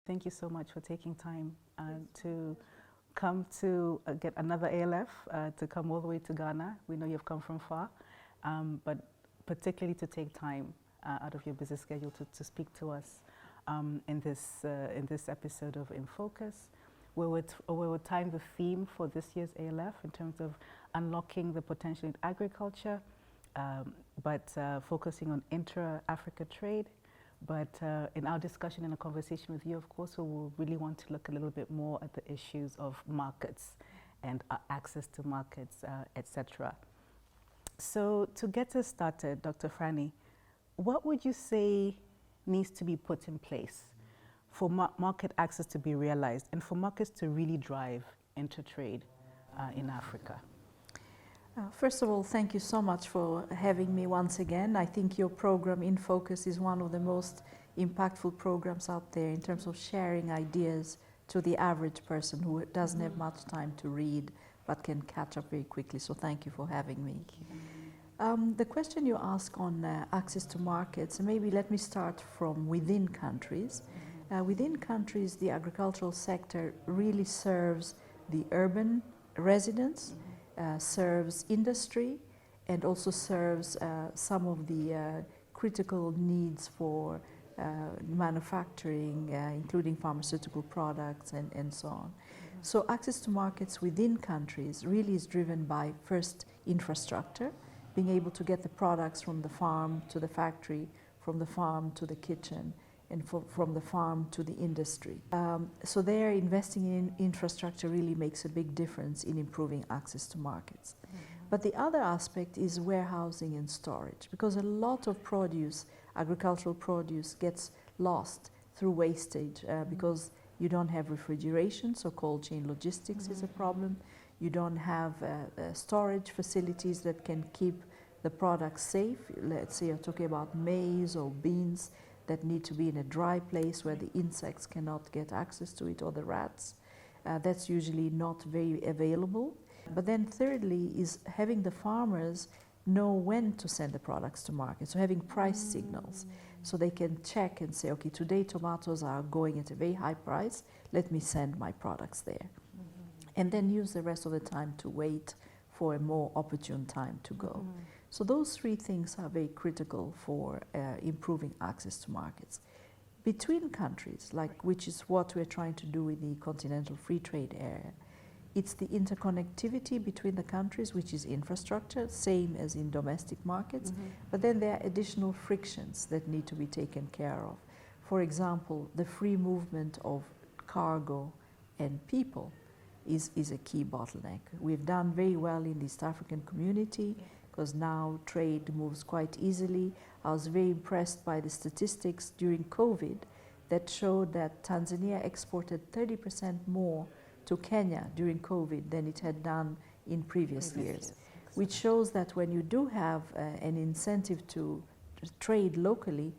Thank you so much for taking time to come to get another ALF, to come all the way to Ghana. We know you've come from far, but particularly to take time out of your busy schedule to speak to us in this episode of In Focus, where we're tying the theme for this year's ALF in terms of unlocking the potential in agriculture, but focusing on intra-Africa trade. But in our discussion and a conversation with you, of course, we will really want to look a little bit more at the issues of markets and access to markets, etc. So to get us started, Dr. Frannie, what would you say needs to be put in place for market access to be realized and for markets to really drive inter-trade in Africa? First of all, thank you so much for having me once again. I think your program, In Focus, is one of the most impactful programs out there in terms of sharing ideas to the average person who doesn't have much time to read but can catch up very quickly. So thank you for having me. The question you ask on access to markets, maybe let me start from within countries. Within countries, the agricultural sector really serves the urban residents, serves industry, and also serves some of the critical needs for manufacturing, including pharmaceutical products and so on. So access to markets within countries really is driven by, first, infrastructure, being able to get the products from the farm to the factory, from the farm to the kitchen, and from the farm to the industry. So there, investing in infrastructure really makes a big difference in improving access to markets. But the other aspect is warehousing and storage, because a lot of produce, agricultural produce, gets lost through wastage because you don't have refrigeration, so cold chain logistics is a problem. You don't have storage facilities that can keep the products safe. Let's say you're talking about maize or beans that need to be in a dry place where the insects cannot get access to it, or the rats. That's usually not very available. But then thirdly is having the farmers know when to send the products to market. So having price signals, so they can check and say, okay, today tomatoes are going at a very high price, let me send my products there. And then use the rest of the time to wait for a more opportune time to go. So those three things are very critical for improving access to markets. Between countries, which is what we're trying to do with the Continental Free Trade Area, it's the interconnectivity between the countries, which is infrastructure, same as in domestic markets, but then there are additional frictions that need to be taken care of. For example, the free movement of cargo and people is a key bottleneck. We've done very well in the East African community, because now trade moves quite easily. I was very impressed by the statistics during COVID that showed that Tanzania exported 30% more to Kenya during COVID than it had done in previous years, which shows that when you do have an incentive to trade locally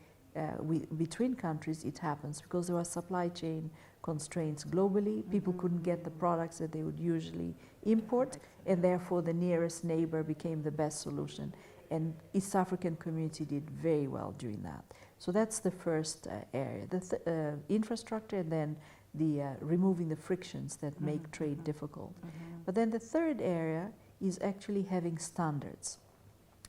between countries, it happens, because there were supply chain constraints globally. People couldn't get the products that they would usually import, and therefore the nearest neighbor became the best solution. And East African community did very well during that. So that's the first area, the infrastructure, and then the removing the frictions that make trade difficult. But then the third area is actually having standards,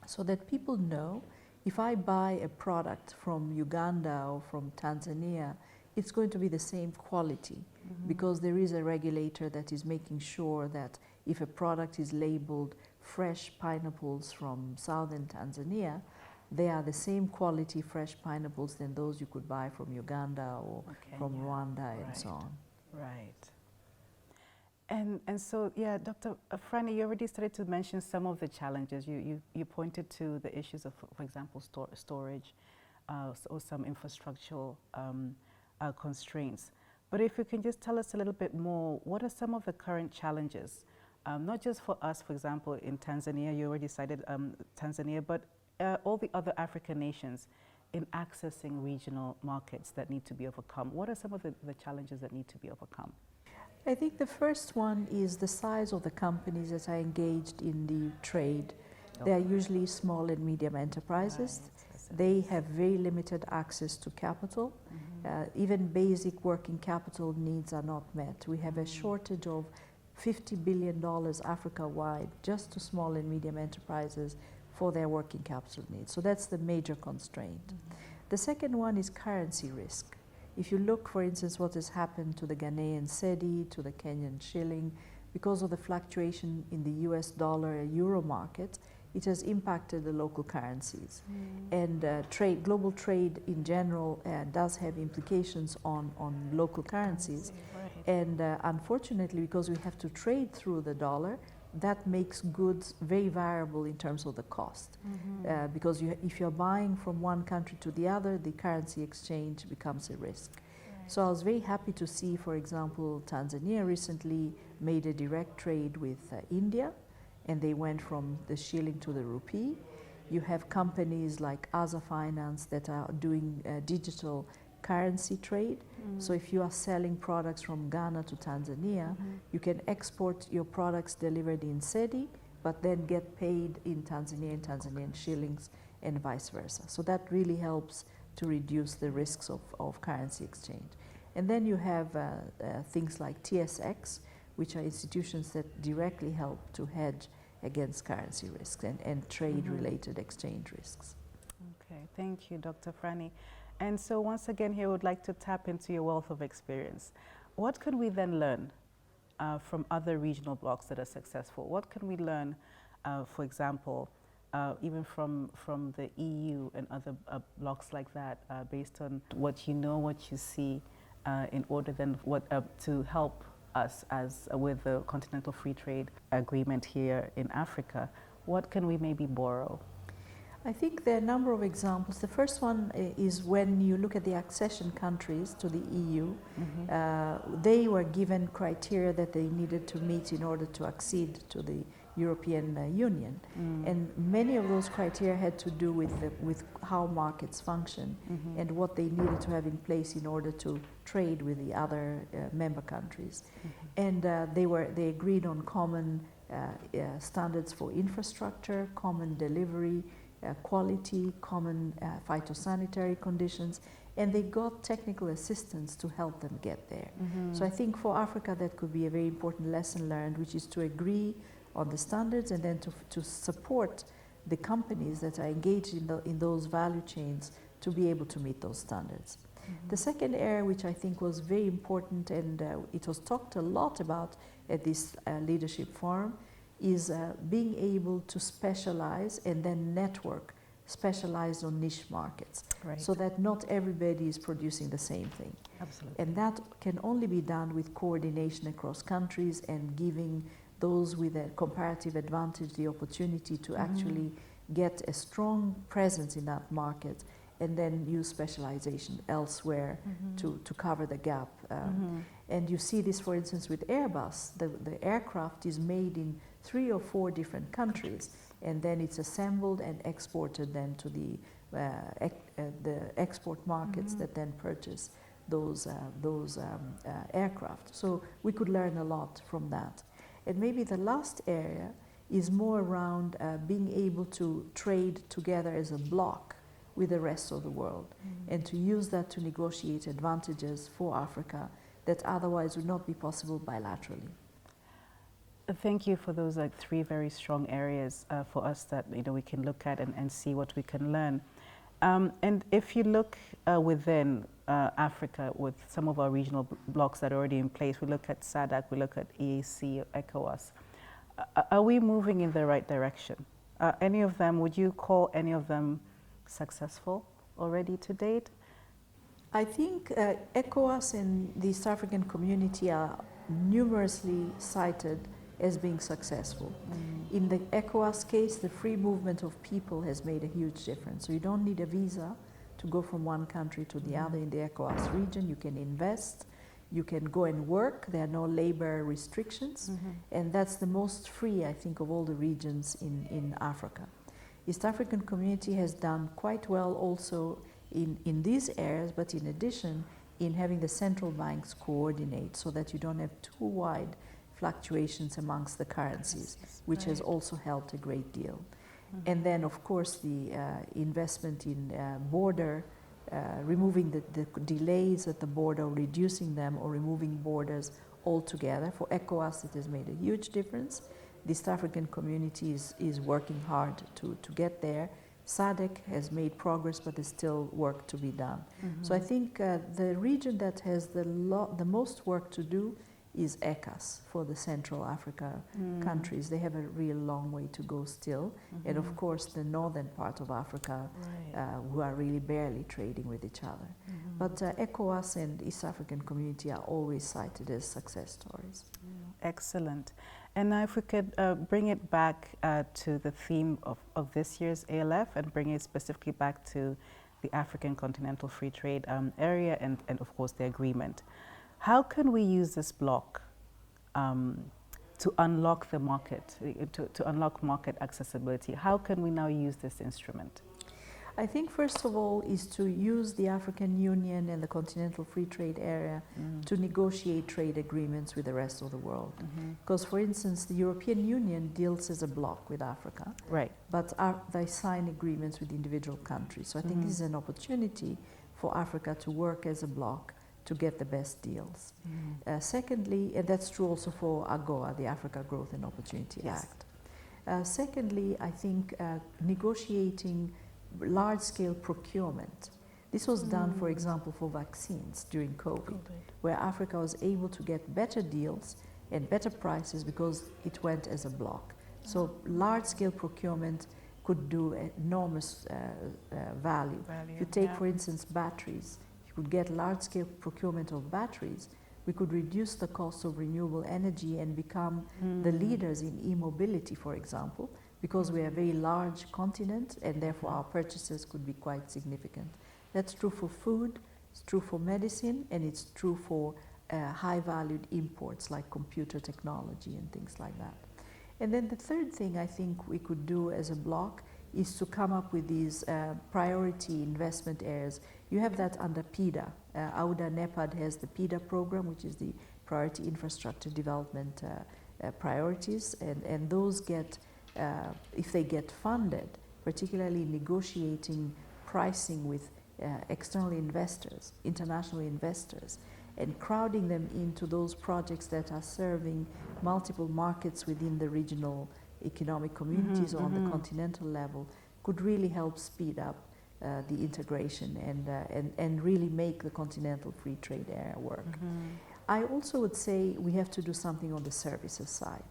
so that people know if I buy a product from Uganda or from Tanzania, it's going to be the same quality, because there is a regulator that is making sure that if a product is labeled fresh pineapples from southern Tanzania, they are the same quality fresh pineapples than those you could buy from Uganda or from Rwanda and so on. Right. And so, yeah, Dr. Frannie, you already started to mention some of the challenges. You pointed to the issues of, for example, storage or some infrastructural constraints. But if you can just tell us a little bit more, what are some of the current challenges? Not just for us, for example, in Tanzania, you already cited Tanzania, but all the other African nations in accessing regional markets that need to be overcome. What are some of the challenges that need to be overcome? I think the first one is the size of the companies that are engaged in the trade. They are usually small and medium enterprises. They have very limited access to capital. Even basic working capital needs are not met. We have a shortage of $50 billion Africa-wide just to small and medium enterprises for their working capital needs. So that's the major constraint. The second one is currency risk. If you look, for instance, what has happened to the Ghanaian cedi, to the Kenyan shilling, because of the fluctuation in the US dollar and euro market, it has impacted the local currencies. And global trade in general does have implications on local currencies. And unfortunately, because we have to trade through the dollar, that makes goods very variable in terms of the cost. Because if you're buying from one country to the other, the currency exchange becomes a risk. So I was very happy to see, for example, Tanzania recently made a direct trade with India, and they went from the shilling to the rupee. You have companies like Aza Finance that are doing digital currency trade. So if you are selling products from Ghana to Tanzania, you can export your products delivered in cedi, but then get paid in Tanzanian shillings and vice versa. So that really helps to reduce the risks of currency exchange. And then you have things like TSX, which are institutions that directly help to hedge against currency risks and trade-related exchange risks. Okay, thank you, Dr. Frannie. And so once again here, I would like to tap into your wealth of experience. What can we then learn from other regional blocs that are successful? What can we learn, for example, even from the EU and other blocs like that, based on what you know, what you see, in order then to help us as with the Continental Free Trade Agreement here in Africa? What can we maybe borrow? I think there are a number of examples. The first one is when you look at the accession countries to the EU, they were given criteria that they needed to meet in order to accede to the European Union. And many of those criteria had to do with how markets function and what they needed to have in place in order to trade with the other member countries. And they agreed on common standards for infrastructure, common delivery, quality, common phytosanitary conditions, and they got technical assistance to help them get there. So I think for Africa that could be a very important lesson learned, which is to agree on the standards and then to support the companies that are engaged in those value chains to be able to meet those standards. The second area, which I think was very important and it was talked a lot about at this leadership forum, is being able to specialize and then network specialized on niche markets, so that not everybody is producing the same thing. Absolutely. And that can only be done with coordination across countries and giving those with a comparative advantage the opportunity to actually get a strong presence in that market and then use specialization elsewhere to cover the gap. And you see this, for instance, with Airbus. The aircraft is made in 3 or 4 different countries, and then it's assembled and exported then to the export markets that then purchase those aircraft. So we could learn a lot from that. And maybe the last area is more around being able to trade together as a bloc with the rest of the world, and to use that to negotiate advantages for Africa that otherwise would not be possible bilaterally. Thank you for those 3 very strong areas for us that we can look at and see what we can learn. And if you look within Africa with some of our regional blocs that are already in place, we look at SADC, we look at EAC, ECOWAS. Are we moving in the right direction? Any of them, would you call any of them successful already to date? I think ECOWAS and the East African community are numerously cited as being successful. In the ECOWAS case, the free movement of people has made a huge difference. So you don't need a visa to go from one country to the other in the ECOWAS region. You can invest, you can go and work, there are no labor restrictions, and that's the most free, I think, of all the regions in Africa. East African community has done quite well also in these areas, but in addition, in having the central banks coordinate so that you don't have too wide fluctuations amongst the currencies, which has also helped a great deal. And then, of course, the investment in border, removing the delays at the border, reducing them, or removing borders altogether. For ECOWAS, it has made a huge difference. The East African community is working hard to get there. SADC has made progress, but there's still work to be done. So I think the region that has the most work to do is ECAS for the Central Africa countries. They have a real long way to go still. And of course, the northern part of Africa, who are really barely trading with each other. But ECOWAS and East African community are always cited as success stories. Excellent. And now if we could bring it back to the theme of this year's ALF and bring it specifically back to the African Continental Free Trade Area and of course the agreement. How can we use this block to unlock the market, to unlock market accessibility? How can we now use this instrument? I think first of all is to use the African Union and the Continental Free Trade Area to negotiate trade agreements with the rest of the world. Because for instance, the European Union deals as a bloc with Africa, but they sign agreements with individual countries. So I think this is an opportunity for Africa to work as a bloc to get the best deals. Secondly, and that's true also for AGOA, the Africa Growth and Opportunity Act. Secondly, I think negotiating large-scale procurement. This was done, for example, for vaccines during COVID, where Africa was able to get better deals and better prices because it went as a bloc. So large-scale procurement could do enormous value. If you take, for instance, batteries, if you could get large-scale procurement of batteries, we could reduce the cost of renewable energy and become the leaders in e-mobility, for example, because we are a very large continent and therefore our purchases could be quite significant. That's true for food, it's true for medicine, and it's true for high-valued imports like computer technology and things like that. And then the third thing I think we could do as a bloc is to come up with these priority investment areas. You have that under PIDA. AUDA NEPAD has the PIDA program, which is the Priority Infrastructure Development Priorities, and those get if they get funded, particularly negotiating pricing with external investors, international investors, and crowding them into those projects that are serving multiple markets within the regional economic communities or on the continental level, could really help speed up the integration and really make the Continental Free Trade Area work. I also would say we have to do something on the services side.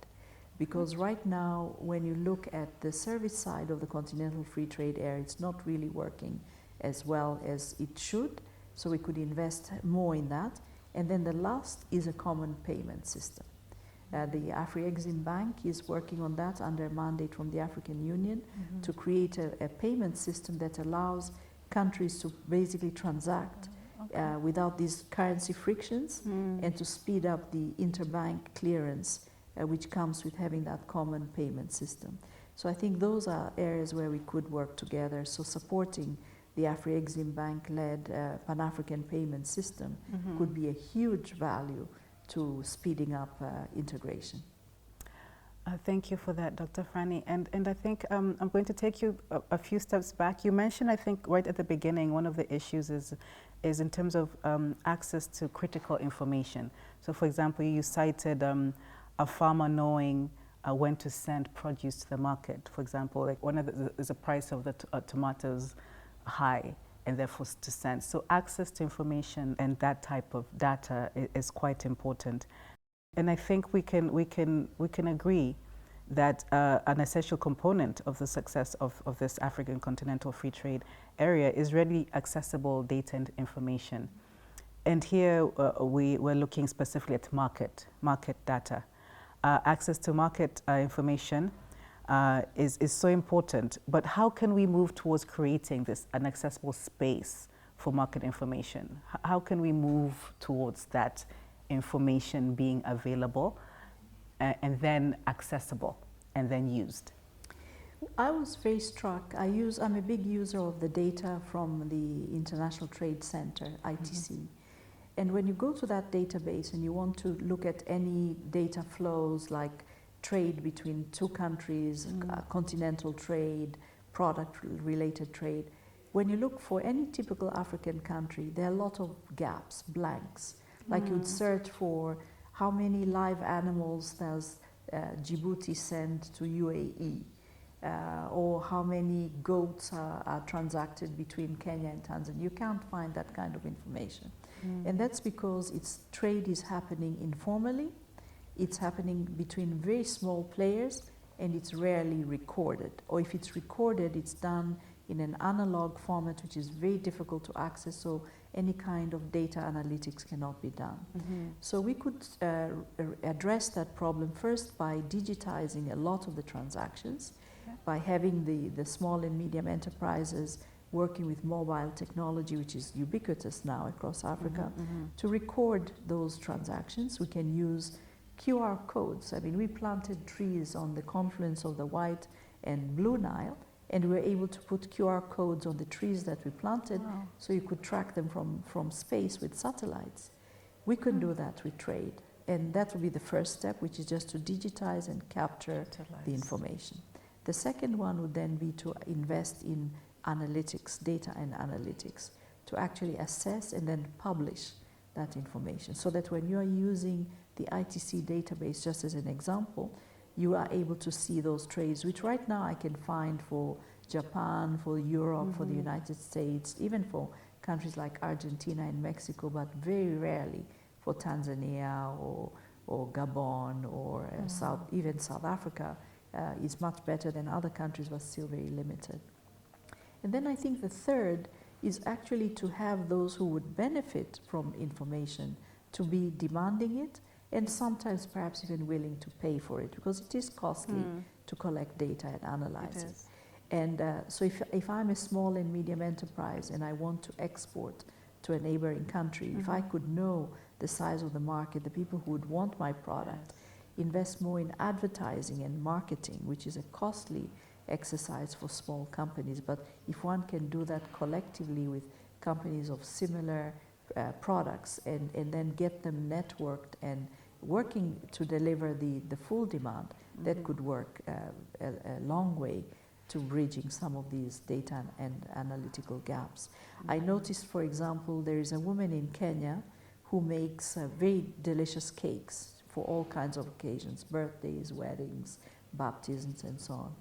Because right now, when you look at the service side of the Continental Free Trade Area, it's not really working as well as it should. So we could invest more in that. And then the last is a common payment system. The Afri-Exim Bank is working on that under a mandate from the African Union to create a payment system that allows countries to basically transact without these currency frictions and to speed up the interbank clearance which comes with having that common payment system. So I think those are areas where we could work together. So supporting the Afri-Exim Bank-led Pan-African payment system could be a huge value to speeding up integration. Thank you for that, Dr. Frannie. And I think I'm going to take you a few steps back. You mentioned, I think, right at the beginning, one of the issues is in terms of access to critical information. So, for example, you cited a farmer knowing when to send produce to the market. For example, like is the price of the tomatoes high and therefore to send. So access to information and that type of data is quite important. And I think we can agree that an essential component of the success of this African Continental Free Trade Area is readily accessible data and information. And here we're looking specifically at market data. Access to market information is so important, but how can we move towards creating an accessible space for market information? How can we move towards that information being available and then accessible and then used? I was very struck. I'm a big user of the data from the International Trade Center, ITC. And when you go to that database and you want to look at any data flows like trade between two countries, continental trade, product-related trade. When you look for any typical African country, there are a lot of gaps, blanks. Like you'd search for how many live animals does Djibouti send to UAE, or how many goats are transacted between Kenya and Tanzania. You can't find that kind of information. And that's because trade is happening informally, it's happening between very small players, and it's rarely recorded. Or if it's recorded, it's done in an analog format, which is very difficult to access, so any kind of data analytics cannot be done. So we could address that problem first by digitizing a lot of the transactions, by having the small and medium enterprises working with mobile technology, which is ubiquitous now across Africa, to record those transactions. We can use QR codes. I mean, we planted trees on the confluence of the White and Blue Nile, and we were able to put QR codes on the trees that we planted, so you could track them from space with satellites. We could do that with trade, and that would be the first step, which is just to digitize and capture the information. The second one would then be to invest in analytics, data and analytics, to actually assess and then publish that information, so that when you are using the ITC database, just as an example, you are able to see those trades, which right now I can find for Japan, for Europe, for the United States, even for countries like Argentina and Mexico, but very rarely for Tanzania or Gabon or even South Africa is much better than other countries, but still very limited. And then I think the third is actually to have those who would benefit from information to be demanding it, and sometimes perhaps even willing to pay for it, because it is costly to collect data and analyze it. And so if I'm a small and medium enterprise and I want to export to a neighboring country, if I could know the size of the market, the people who would want my product, invest more in advertising and marketing, which is a costly exercise for small companies, but if one can do that collectively with companies of similar products and then get them networked and working to deliver the full demand, that could work a long way to bridging some of these data and analytical gaps. I noticed, for example, there is a woman in Kenya who makes very delicious cakes for all kinds of occasions, birthdays, weddings, baptisms, and so on.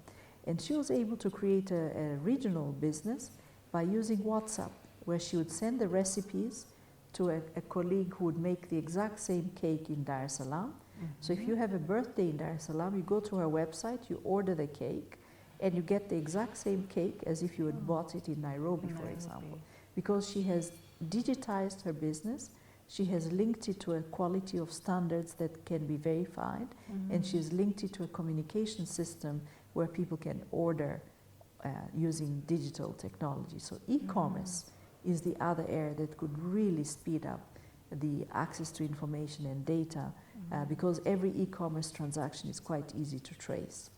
And she was able to create a regional business by using WhatsApp, where she would send the recipes to a colleague who would make the exact same cake in Dar es Salaam. So if you have a birthday in Dar es Salaam, you go to her website, you order the cake, and you get the exact same cake as if you had bought it in Nairobi, for example. Because she has digitized her business, she has linked it to a quality of standards that can be verified, and she's linked it to a communication system where people can order using digital technology. So e-commerce is the other area that could really speed up the access to information and data, because every e-commerce transaction is quite easy to trace.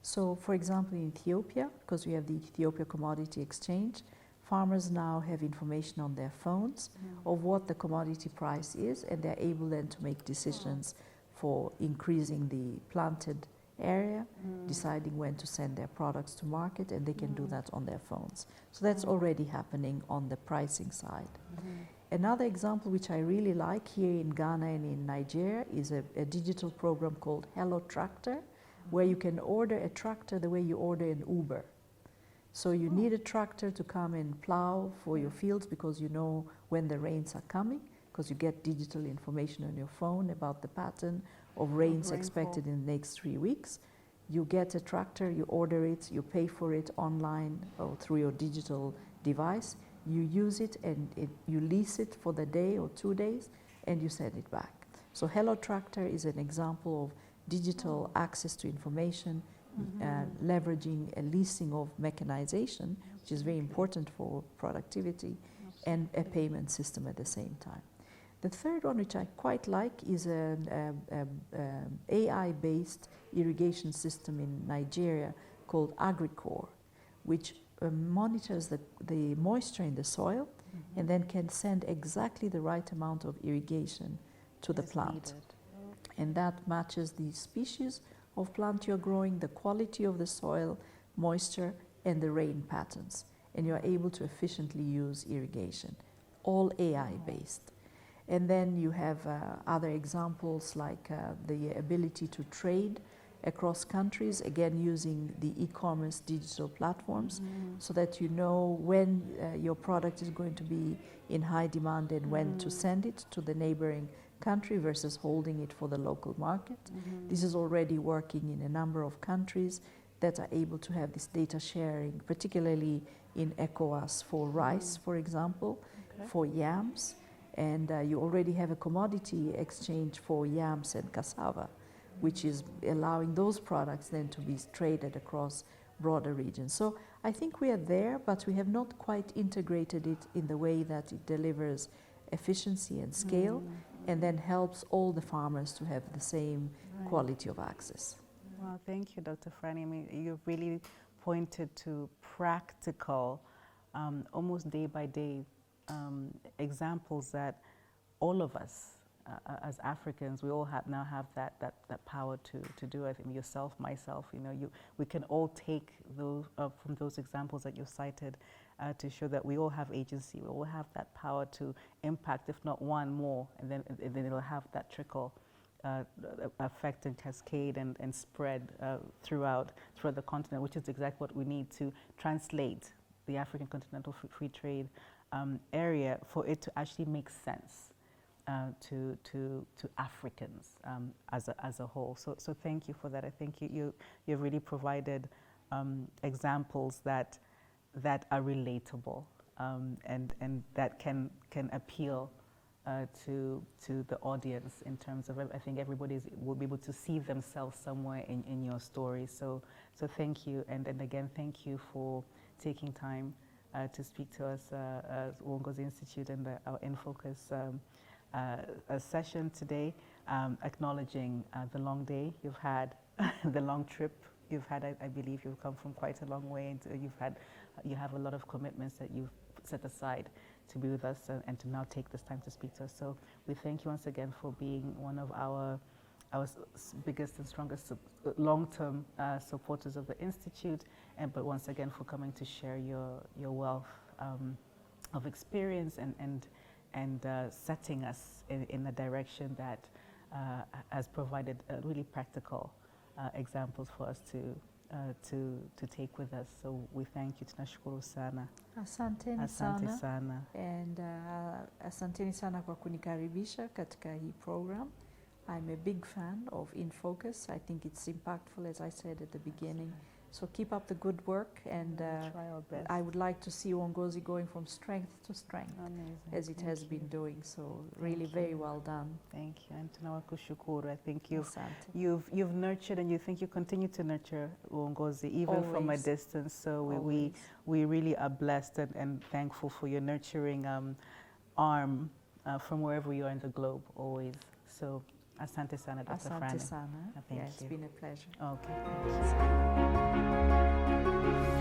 So, for example, in Ethiopia, because we have the Ethiopia Commodity Exchange, farmers now have information on their phones of what the commodity price is, and they're able then to make decisions for increasing the planted area, deciding when to send their products to market, and they can do that on their phones. So that's already happening on the pricing side. Another example which I really like here in Ghana and in Nigeria is a digital program called Hello Tractor, where you can order a tractor the way you order an Uber. So you need a tractor to come and plow for your fields, because you know when the rains are coming, because you get digital information on your phone about the pattern of rains expected in the next 3 weeks. You get a tractor, you order it, you pay for it online or through your digital device. You use it and you lease it for the day or 2 days, and you send it back. So Hello Tractor is an example of digital access to information, leveraging a leasing of mechanization, which is very important for productivity, and a payment system at the same time. The third one, which I quite like, is an AI-based irrigation system in Nigeria called AgriCore, which monitors the moisture in the soil and then can send exactly the right amount of irrigation to the plant. And that matches the species of plant you're growing, the quality of the soil, moisture, and the rain patterns. And you're able to efficiently use irrigation, all AI-based. And then you have other examples like the ability to trade across countries, again using the e-commerce digital platforms, so that you know when your product is going to be in high demand and when to send it to the neighboring country versus holding it for the local market. This is already working in a number of countries that are able to have this data sharing, particularly in ECOWAS for rice, for example, for yams, and you already have a commodity exchange for yams and cassava, which is allowing those products then to be traded across broader regions. So I think we are there, but we have not quite integrated it in the way that it delivers efficiency and scale, and then helps all the farmers to have the same quality of access. Well, thank you, Dr. Frannie. I mean, you've really pointed to practical, almost day by day examples that all of us as Africans, we all now have that power to do it. I mean, yourself, myself, we can all take those from those examples that you cited to show that we all have agency. We all have that power to impact, if not one more, and then it'll have that trickle effect and cascade and spread throughout the continent, which is exactly what we need to translate the African Continental Free Trade area for it to actually make sense to Africans as a whole. So thank you for that. I think you've really provided examples that are relatable and that can appeal to the audience in terms of, I think everybody will be able to see themselves somewhere in your story. So thank you, and again, thank you for taking time to speak to us as Uongozi Institute and our InFocus session today, acknowledging the long day you've had, the long trip you've had. I believe you've come from quite a long way, and you have a lot of commitments that you've set aside to be with us and to now take this time to speak to us. So we thank you once again for being one of our biggest and strongest long-term supporters of the Institute, but once again for coming to share your wealth of experience and setting us in a direction that has provided really practical examples for us to take with us. So we thank you. Tunashukuru sana. Asanteni sana. And asanteni sana kwa kunikaribisha katika hii program. I'm a big fan of InFocus. I think it's impactful, as I said at the beginning. So keep up the good work, and try our best. I would like to see Uongozi going from strength to strength. Amazing. As it has been doing. So really very well done. Thank you. And tunawakushukuru. I think you've nurtured, and you think you continue to nurture Uongozi even Always. from a distance. So we really are blessed and thankful for your nurturing arm from wherever you are in the globe always. So asante sana, Dr. Frannie. Asante sana. Thank you. It's been a pleasure. Okay. Thank you.